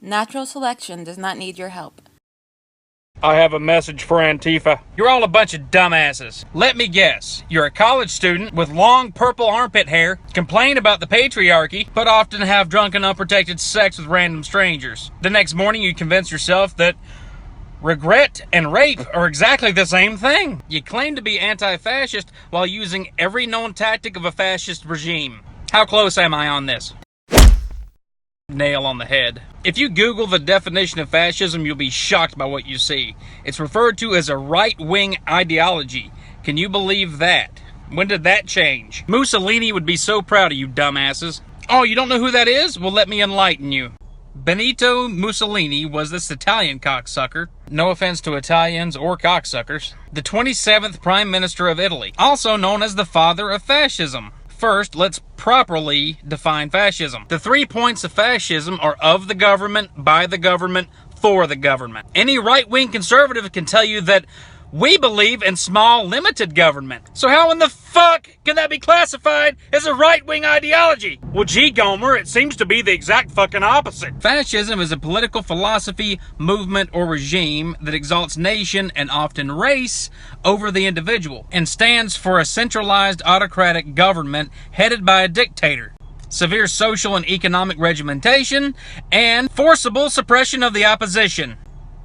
Natural selection does not need your help. I have a message for Antifa. You're all a bunch of dumbasses. Let me guess. You're a college student with long purple armpit hair, complain about the patriarchy, but often have drunken unprotected sex with random strangers. The next morning you convince yourself that regret and rape are exactly the same thing. You claim to be anti-fascist while using every known tactic of a fascist regime. How close am I on this? Nail on the head. If you Google the definition of fascism, you'll be shocked by what you see. It's referred to as a right-wing ideology. Can you believe that? When did that change? Mussolini would be so proud of you, dumbasses. Oh, you don't know who that is? Well, let me enlighten you. Benito Mussolini was this Italian cocksucker. No offense to Italians or cocksuckers. The 27th Prime Minister of Italy, also known as the father of fascism. First, let's properly define fascism. The 3 points of fascism are of the government, by the government, for the government. Any right-wing conservative can tell you that we believe in small, limited government. So how in the fuck can that be classified as a right-wing ideology? Well, gee, Gomer, it seems to be the exact fucking opposite. Fascism is a political philosophy, movement, or regime that exalts nation and often race over the individual and stands for a centralized autocratic government headed by a dictator, severe social and economic regimentation, and forcible suppression of the opposition.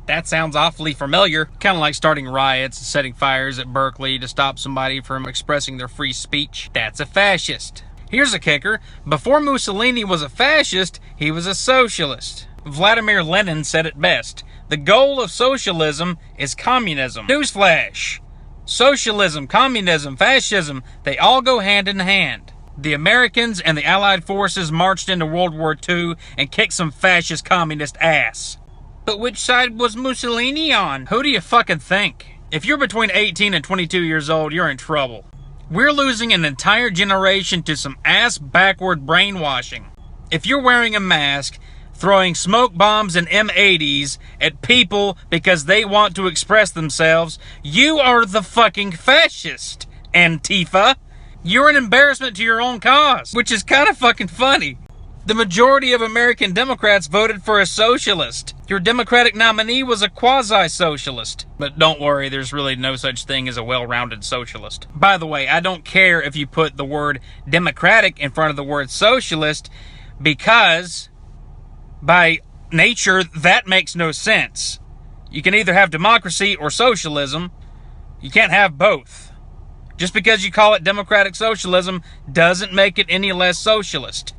That sounds awfully familiar. Kind of like starting riots and setting fires at Berkeley to stop somebody from expressing their free speech. That's a fascist. Here's a kicker. Before Mussolini was a fascist, he was a socialist. Vladimir Lenin said it best. The goal of socialism is communism. Newsflash. Socialism, communism, fascism, they all go hand in hand. The Americans and the Allied forces marched into World War II and kicked some fascist communist ass. But which side was Mussolini on? Who do you fucking think? If you're between 18 and 22 years old, you're in trouble. We're losing an entire generation to some ass-backward brainwashing. If you're wearing a mask, throwing smoke bombs and M80s at people because they want to express themselves, you are the fucking fascist, Antifa. You're an embarrassment to your own cause, which is kind of fucking funny. The majority of American Democrats voted for a socialist. Your Democratic nominee was a quasi-socialist. But don't worry, there's really no such thing as a well-rounded socialist. By the way, I don't care if you put the word democratic in front of the word socialist, because by nature, that makes no sense. You can either have democracy or socialism. You can't have both. Just because you call it democratic socialism doesn't make it any less socialist.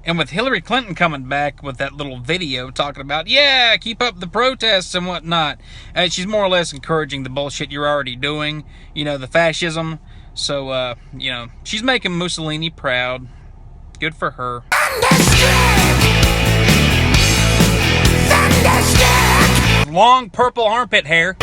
And with Hillary Clinton coming back with that little video talking about, yeah, keep up the protests and whatnot, she's more or less encouraging the bullshit you're already doing, you know, the fascism. So, you know, she's making Mussolini proud. Good for her. Long purple armpit hair.